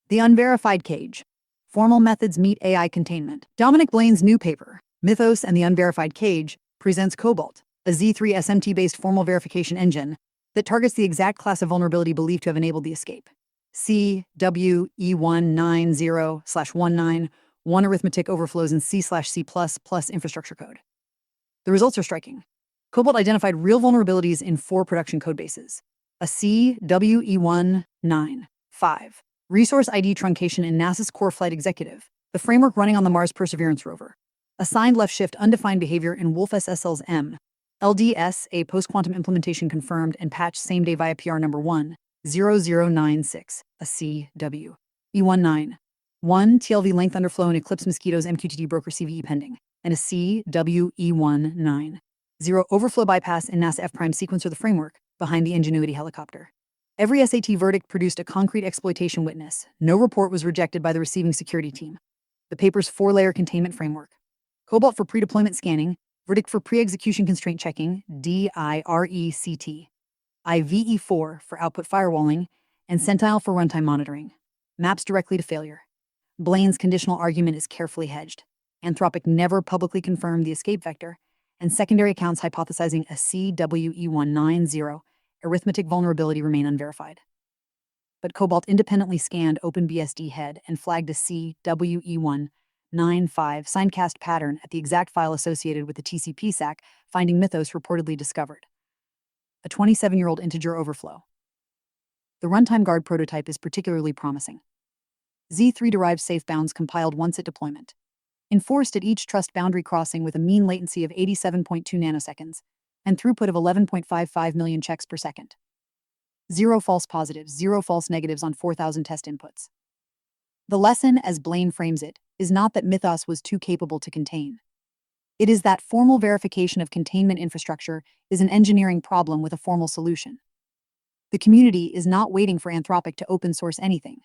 The Unverified Cage. Formal Methods Meet AI Containment. Dominic Blaine's new paper, Mythos and the Unverified Cage, presents COBALT, a Z3 SMT-based formal verification engine that targets the exact class of vulnerability believed to have enabled the escape. CWE190/19, one arithmetic overflows in C/C++ infrastructure code. The results are striking. COBALT identified real vulnerabilities in 4 production codebases. A CWE195 resource ID truncation in NASA's Core Flight Executive, the framework running on the Mars Perseverance rover. Assigned left shift undefined behavior in wolfSSL's M. LDS, a post-quantum implementation confirmed and patched same day via PR number 10096, a CWE19. 1 TLV length underflow in Eclipse Mosquito's MQTT broker CVE pending, and a CWE190 overflow bypass in NASA F' sequencer the framework behind the Ingenuity helicopter. Every SAT verdict produced a concrete exploitation witness. No report was rejected by the receiving security team. The paper's 4-layer containment framework. COBALT for pre-deployment scanning, verdict for pre-execution constraint checking, DIRECT, IVE4 for output firewalling, and Sentinel for runtime monitoring. Maps directly to failure. Blaine's conditional argument is carefully hedged. Anthropic never publicly confirmed the escape vector, and secondary accounts hypothesizing a CWE190 arithmetic vulnerability remain unverified. But COBALT independently scanned OpenBSD head and flagged a CWE195 signcast pattern at the exact file associated with the TCP SAC, finding Mythos reportedly discovered. A 27-year-old integer overflow. The runtime guard prototype is particularly promising. Z3-derived safe bounds compiled once at deployment. Enforced at each trust boundary crossing with a mean latency of 87.2 nanoseconds and throughput of 11.55 million checks per second. 0 false positives, 0 false negatives on 4,000 test inputs. The lesson, as Blaine frames it, is not that Mythos was too capable to contain. It is that formal verification of containment infrastructure is an engineering problem with a formal solution. The community is not waiting for Anthropic to open source anything.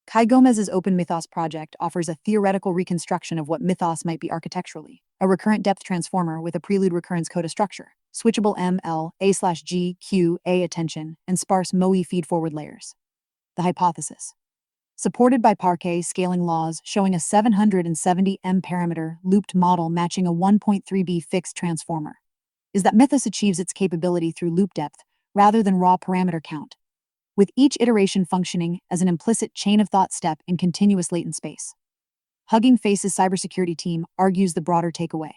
Kai Gomez's Open Mythos project offers a theoretical reconstruction of what Mythos might be architecturally: a recurrent depth transformer with a prelude recurrence coda structure, switchable ML, A/G, Q, A attention, and sparse MOE feed-forward layers. The hypothesis. Supported by Parquet scaling laws showing a 770 M parameter looped model matching a 1.3B fixed transformer, is that Mythos achieves its capability through loop depth rather than raw parameter count, with each iteration functioning as an implicit chain-of-thought step in continuous latent space. Hugging Face's cybersecurity team argues the broader takeaway.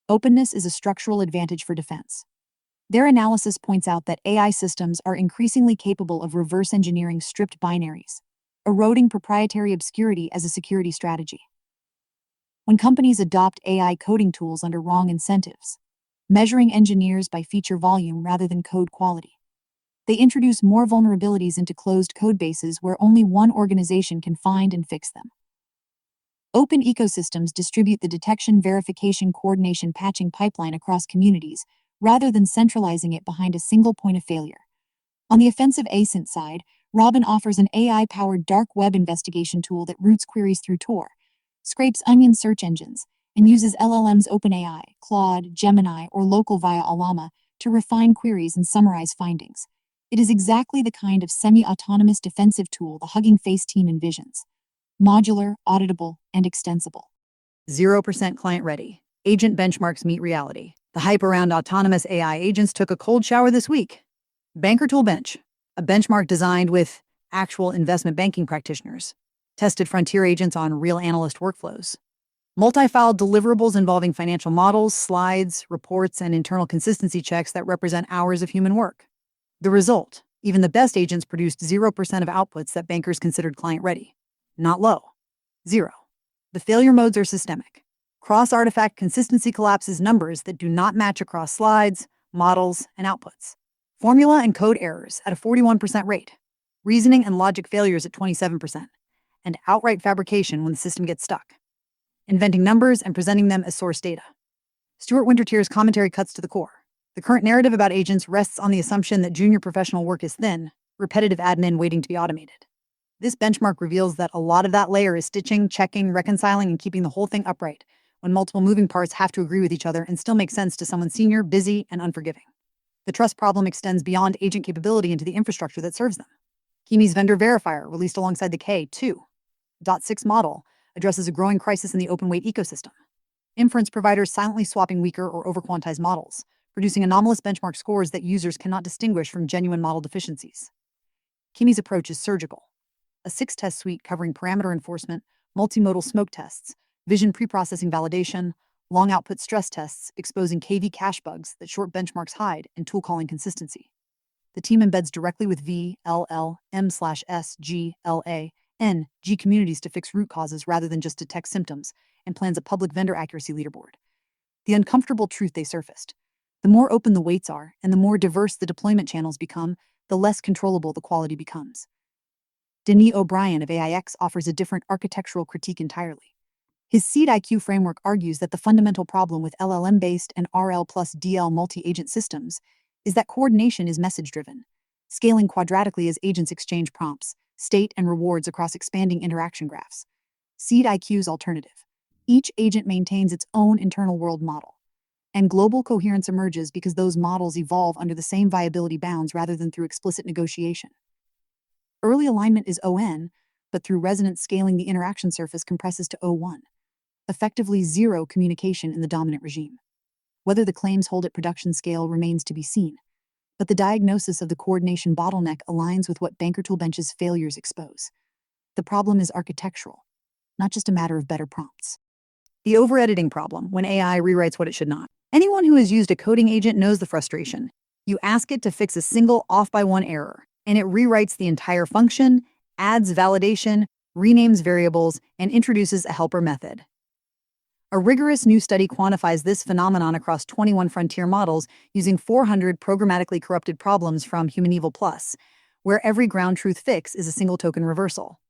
Openness is a structural advantage for defense. Their analysis points out that AI systems are increasingly capable of reverse engineering stripped binaries, eroding proprietary obscurity as a security strategy. When companies adopt AI coding tools under wrong incentives, measuring engineers by feature volume rather than code quality, they introduce more vulnerabilities into closed codebases where only one organization can find and fix them. Open ecosystems distribute the detection, verification, coordination, patching pipeline across communities rather than centralizing it behind a single point of failure. On the offensive async side, Robin offers an AI-powered dark web investigation tool that routes queries through Tor, scrapes onion search engines, and uses LLMs OpenAI, Claude, Gemini, or local via Allama to refine queries and summarize findings. It is exactly the kind of semi-autonomous defensive tool the Hugging Face team envisions: modular, auditable, and extensible. 0% client-ready. Agent benchmarks meet reality. The hype around autonomous AI agents took a cold shower this week. BankerToolBench, a benchmark designed with actual investment banking practitioners, tested frontier agents on real analyst workflows. Multi-file deliverables involving financial models, slides, reports, and internal consistency checks that represent hours of human work. The result: even the best agents produced 0% of outputs that bankers considered client-ready. Not low. 0. The failure modes are systemic. Cross-artifact consistency collapses numbers that do not match across slides, models, and outputs. Formula and code errors at a 41% rate. Reasoning and logic failures at 27%. And outright fabrication when the system gets stuck. Inventing numbers and presenting them as source data. Stuart Wintertier's commentary cuts to the core. The current narrative about agents rests on the assumption that junior professional work is thin, repetitive admin waiting to be automated. This benchmark reveals that a lot of that layer is stitching, checking, reconciling, and keeping the whole thing upright, when multiple moving parts have to agree with each other and still make sense to someone senior, busy, and unforgiving. The trust problem extends beyond agent capability into the infrastructure that serves them. Kimi's vendor verifier, released alongside the K2.6 model, addresses a growing crisis in the open-weight ecosystem. Inference providers silently swapping weaker or over-quantized models, producing anomalous benchmark scores that users cannot distinguish from genuine model deficiencies. Kimi's approach is surgical. A 6-test suite covering parameter enforcement, multimodal smoke tests, vision preprocessing validation, long output stress tests exposing KV cache bugs that short benchmarks hide, and tool calling consistency. The team embeds directly with VLLM/SGLANG communities to fix root causes rather than just detect symptoms, and plans a public vendor accuracy leaderboard. The uncomfortable truth they surfaced: the more open the weights are and the more diverse the deployment channels become, the less controllable the quality becomes. Denis O'Brien of AIX offers a different architectural critique entirely. His Seed IQ framework argues that the fundamental problem with LLM-based and RL plus DL multi-agent systems is that coordination is message-driven, scaling quadratically as agents exchange prompts, state, and rewards across expanding interaction graphs. Seed IQ's alternative: each agent maintains its own internal world model, and global coherence emerges because those models evolve under the same viability bounds rather than through explicit negotiation. Early alignment is ON, but through resonance scaling, the interaction surface compresses to O1, effectively zero communication in the dominant regime. Whether the claims hold at production scale remains to be seen, but the diagnosis of the coordination bottleneck aligns with what BankerToolBench's failures expose. The problem is architectural, not just a matter of better prompts. The over-editing problem, when AI rewrites what it should not. Anyone who has used a coding agent knows the frustration. You ask it to fix a single off-by-one error, and it rewrites the entire function, adds validation, renames variables, and introduces a helper method. A rigorous new study quantifies this phenomenon across 21 frontier models using 400 programmatically corrupted problems from HumanEvil Plus, where every ground truth fix is a single token reversal.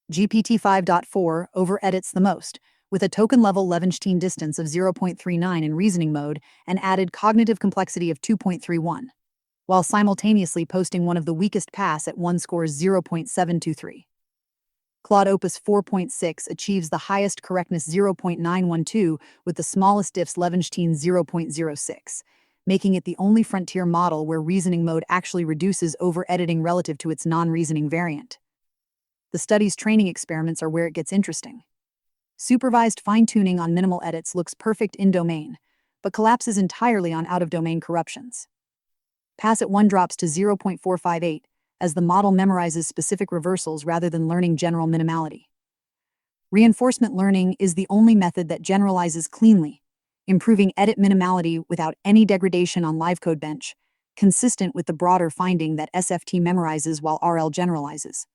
GPT-5.4 over-edits the most, with a token-level Levenshtein distance of 0.39 in reasoning mode and added cognitive complexity of 2.31, while simultaneously posting one of the weakest pass at one scores 0.723. Claude Opus 4.6 achieves the highest correctness 0.912 with the smallest diffs Levenshtein 0.06, making it the only frontier model where reasoning mode actually reduces over-editing relative to its non-reasoning variant. The study's training experiments are where it gets interesting. Supervised fine-tuning on minimal edits looks perfect in domain, but collapses entirely on out-of-domain corruptions. Pass at 1 drops to 0.458, as the model memorizes specific reversals rather than learning general minimality. Reinforcement learning is the only method that generalizes cleanly, improving edit minimality without any degradation on LiveCodeBench, consistent with the broader finding that SFT memorizes while RL generalizes.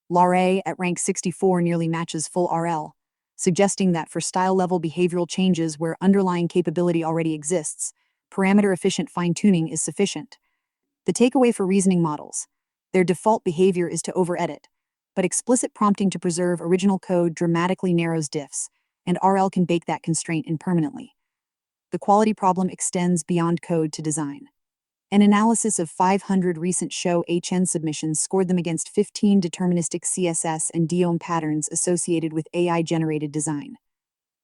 LARE at rank 64 nearly matches full RL, suggesting that for style-level behavioral changes where underlying capability already exists, parameter-efficient fine-tuning is sufficient. The takeaway for reasoning models: their default behavior is to over-edit, but explicit prompting to preserve original code dramatically narrows diffs, and RL can bake that constraint in permanently. The quality problem extends beyond code to design. An analysis of 500 recent show HN submissions scored them against 15 deterministic CSS and DOM patterns associated with AI-generated design.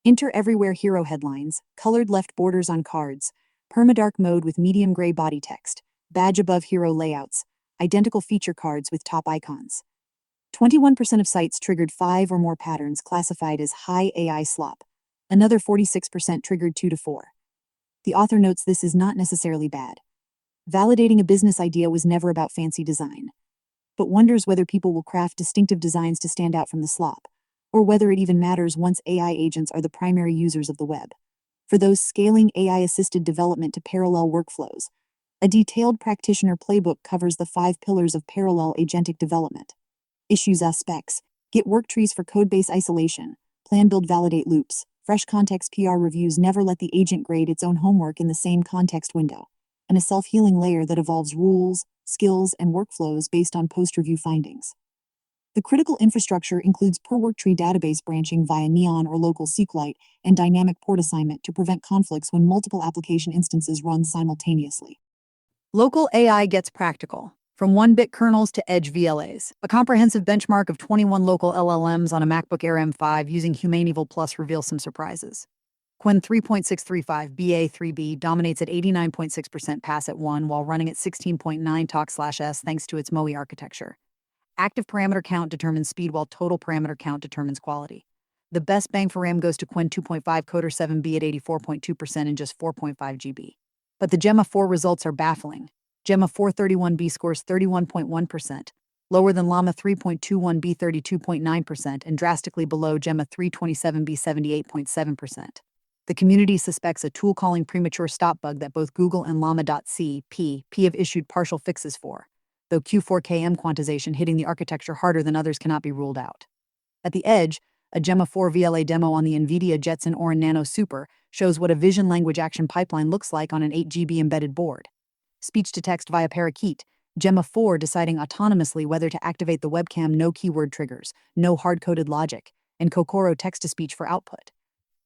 Enter everywhere hero headlines, colored left borders on cards, permadark mode with medium gray body text, badge above hero layouts, identical feature cards with top icons. 21% of sites triggered 5 or more patterns classified as high AI slop. Another 46% triggered 2 to 4. The author notes this is not necessarily bad. Validating a business idea was never about fancy design, but wonders whether people will craft distinctive designs to stand out from the slop, or whether it even matters once AI agents are the primary users of the web. For those scaling AI-assisted development to parallel workflows, a detailed practitioner playbook covers the 5 pillars of parallel agentic development. Issues as specs, get work trees for codebase isolation, plan build validate loops, fresh context PR reviews never let the agent grade its own homework in the same context window, and a self-healing layer that evolves rules, skills, and workflows based on post-review findings. The critical infrastructure includes per worktree database branching via Neon or local SQLite and dynamic port assignment to prevent conflicts when multiple application instances run simultaneously. Local AI gets practical. From 1-bit kernels to edge VLAs, a comprehensive benchmark of 21 local LLMs on a MacBook Air M5 using HumanEvil Plus reveals some surprises. Qwen 3.635 BA3B dominates at 89.6% pass at 1 while running at 16.9 TOC/S thanks to its MOE architecture. Active parameter count determines speed while total parameter count determines quality. The best bang for RAM goes to Qwen 2.5 Coder 7B at 84.2% in just 4.5 GB. But the Gemma 4 results are baffling. Gemma 431B scores 31.1%, lower than Llama 3.21B 32.9%, and drastically below Gemma 327B 78.7%. The community suspects a tool calling premature stop bug that both Google and Llama.cpp have issued partial fixes for, though Q4KM quantization hitting the architecture harder than others cannot be ruled out. At the edge, a Gemma 4 VLA demo on the NVIDIA Jetson Orin Nano Super shows what a vision language action pipeline looks like on an 8 GB embedded board. Speech-to-text via Parakeet, Gemma 4 deciding autonomously whether to activate the webcam, no keyword triggers, no hard-coded logic, and Kokoro text-to-speech for output.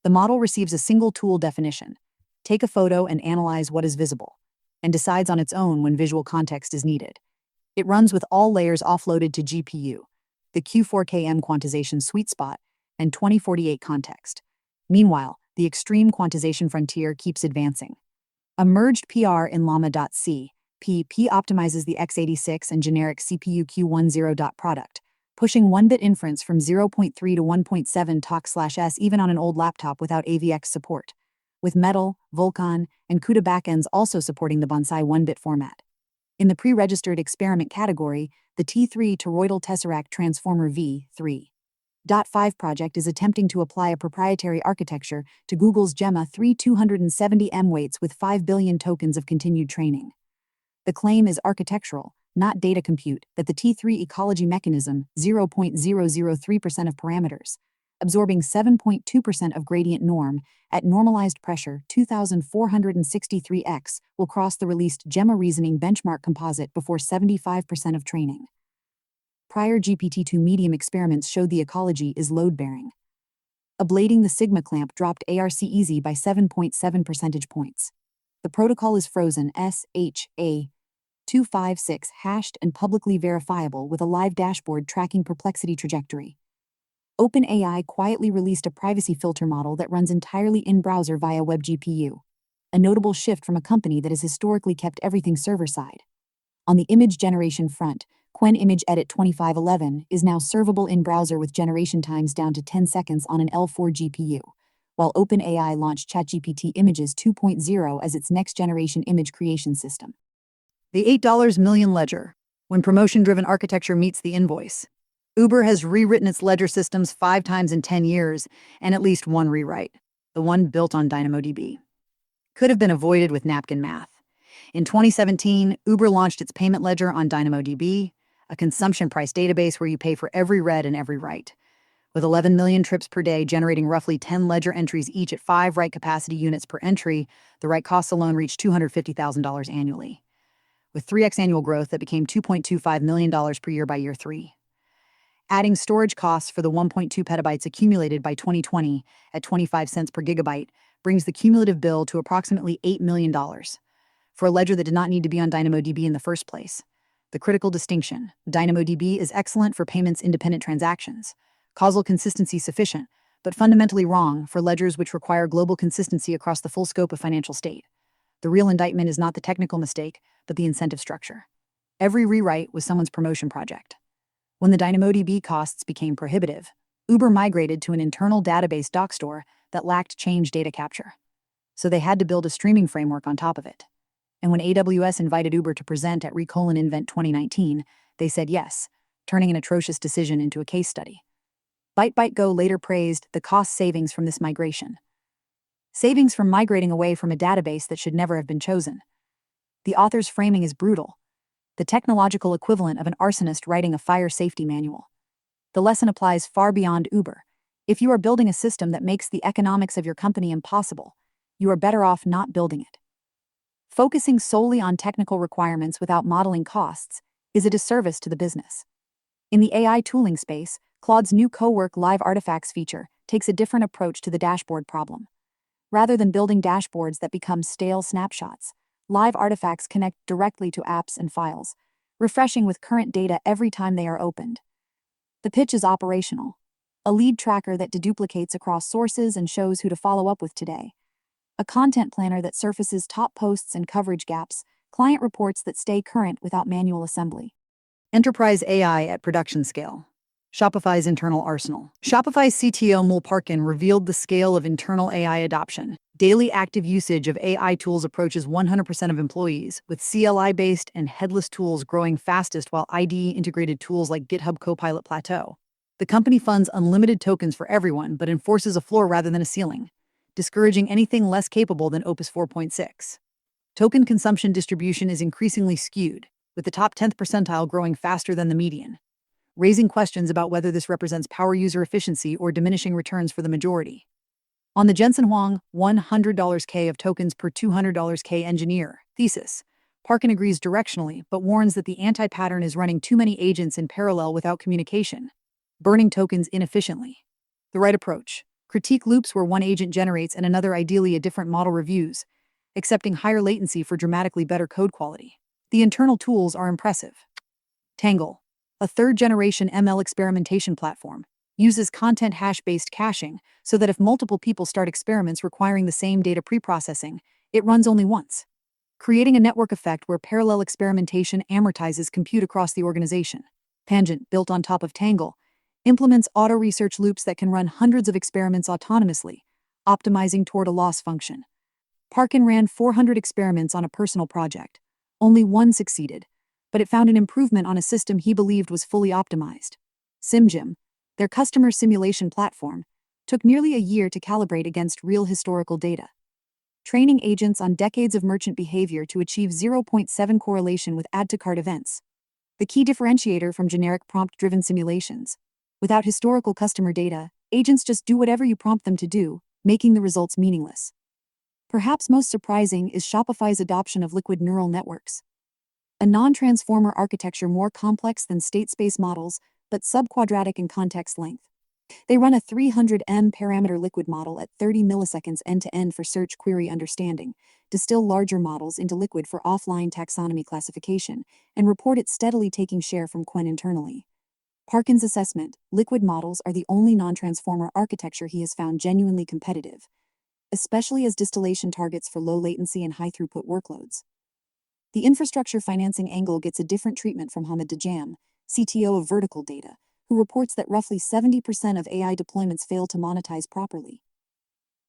The model receives a single tool definition: take a photo and analyze what is visible, and decides on its own when visual context is needed. It runs with all layers offloaded to GPU, the Q4KM quantization sweet spot, and 2048 context. Meanwhile, the extreme quantization frontier keeps advancing. A merged PR in Llama.cpp optimizes the x86 and generic CPU Q10. Product, pushing 1-bit inference from 0.3 to 1.7 TOC/S even on an old laptop without AVX support, with Metal, Vulkan, and CUDA backends also supporting the Bonsai 1-bit format. In the pre-registered experiment category, the T3 toroidal tesseract transformer v3.5 project is attempting to apply a proprietary architecture to Google's Gemma 3 270M weights with 5 billion tokens of continued training. The claim is architectural, not data compute, that the T3 ecology mechanism, 0.003% of parameters, absorbing 7.2% of gradient norm at normalized pressure 2463x, will cross the released Gemma reasoning benchmark composite before 75% of training. Prior GPT-2 medium experiments showed the ecology is load-bearing. Ablating the Sigma clamp dropped ARC easy by 7.7 percentage points. The protocol is frozen SHA-256 hashed and publicly verifiable with a live dashboard tracking perplexity trajectory. OpenAI quietly released a privacy filter model that runs entirely in-browser via WebGPU, a notable shift from a company that has historically kept everything server-side. On the image generation front, Qwen Image Edit 2511 is now servable in-browser with generation times down to 10 seconds on an L4 GPU, while OpenAI launched ChatGPT Images 2.0 as its next-generation image creation system. The $8 million ledger, when promotion-driven architecture meets the invoice. Uber has rewritten its ledger systems 5 times in 10 years, and at least one rewrite, the one built on DynamoDB. Could have been avoided with napkin math. In 2017, Uber launched its payment ledger on DynamoDB, a consumption price database where you pay for every read and every write. With 11 million trips per day generating roughly 10 ledger entries each at 5 write capacity units per entry, the write costs alone reached $250,000 annually, with 3x annual growth that became $2.25 million per year by year 3. Adding storage costs for the 1.2 petabytes accumulated by 2020 at 25 cents per gigabyte brings the cumulative bill to approximately $8 million for a ledger that did not need to be on DynamoDB in the first place. The critical distinction: DynamoDB is excellent for payments-independent transactions, causal consistency sufficient, but fundamentally wrong for ledgers which require global consistency across the full scope of financial state. The real indictment is not the technical mistake, but the incentive structure. Every rewrite was someone's promotion project. When the DynamoDB costs became prohibitive, Uber migrated to an internal database doc store that lacked change data capture. So they had to build a streaming framework on top of it. And when AWS invited Uber to present at Invent 2019, they said yes, turning an atrocious decision into a case study. ByteByteGo later praised the cost savings from this migration. Savings from migrating away from a database that should never have been chosen. The author's framing is brutal, the technological equivalent of an arsonist writing a fire safety manual. The lesson applies far beyond Uber. If you are building a system that makes the economics of your company impossible, you are better off not building it. Focusing solely on technical requirements without modeling costs is a disservice to the business. In the AI tooling space, Claude's new Cowork Live Artifacts feature takes a different approach to the dashboard problem. Rather than building dashboards that become stale snapshots, Live Artifacts connect directly to apps and files, refreshing with current data every time they are opened. The pitch is operational: a lead tracker that deduplicates across sources and shows who to follow up with today, a content planner that surfaces top posts and coverage gaps, client reports that stay current without manual assembly. Enterprise AI at production scale. Shopify's internal arsenal. Shopify's CTO Mul Parkin revealed the scale of internal AI adoption. Daily active usage of AI tools approaches 100% of employees, with CLI-based and headless tools growing fastest while IDE-integrated tools like GitHub Copilot plateau. The company funds unlimited tokens for everyone but enforces a floor rather than a ceiling, discouraging anything less capable than Opus 4.6. Token consumption distribution is increasingly skewed, with the top 10th percentile growing faster than the median, raising questions about whether this represents power user efficiency or diminishing returns for the majority. On the Jensen Huang $100K of tokens per $200K engineer thesis, Parkin agrees directionally but warns that the anti-pattern is running too many agents in parallel without communication, burning tokens inefficiently. The right approach: critique loops where one agent generates and another, ideally a different model, reviews, accepting higher latency for dramatically better code quality. The internal tools are impressive. Tangle, a third-generation ML experimentation platform, uses content hash-based caching so that if multiple people start experiments requiring the same data preprocessing, it runs only once, creating a network effect where parallel experimentation amortizes compute across the organization. Tangent, built on top of Tangle, implements auto-research loops that can run hundreds of experiments autonomously, optimizing toward a loss function. Parkin ran 400 experiments on a personal project. Only one succeeded, but it found an improvement on a system he believed was fully optimized. SimGym, their customer simulation platform, took nearly a year to calibrate against real historical data, training agents on decades of merchant behavior to achieve 0.7 correlation with add-to-cart events. The key differentiator from generic prompt-driven simulations. Without historical customer data, agents just do whatever you prompt them to do, making the results meaningless. Perhaps most surprising is Shopify's adoption of liquid neural networks, a non-transformer architecture more complex than state space models, but subquadratic in context length. They run a 300M parameter liquid model at 30 milliseconds end-to-end for search query understanding, distill larger models into liquid for offline taxonomy classification, and report it steadily taking share from Qwen internally. Parkin's assessment: liquid models are the only non-transformer architecture he has found genuinely competitive, especially as distillation targets for low latency and high throughput workloads. The infrastructure financing angle gets a different treatment from Hamid Dajam, CTO of Vertical Data, who reports that roughly 70% of AI deployments fail to monetize properly.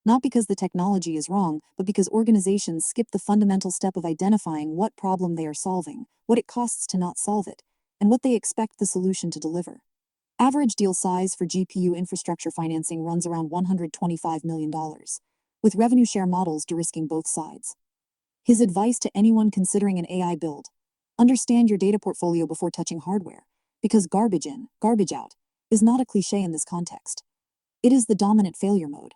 Not because the technology is wrong, but because organizations skip the fundamental step of identifying what problem they are solving, what it costs to not solve it, and what they expect the solution to deliver. Average deal size for GPU infrastructure financing runs around $125 million, with revenue share models de-risking both sides. His advice to anyone considering an AI build: understand your data portfolio before touching hardware, because garbage in, garbage out is not a cliché in this context. It is the dominant failure mode.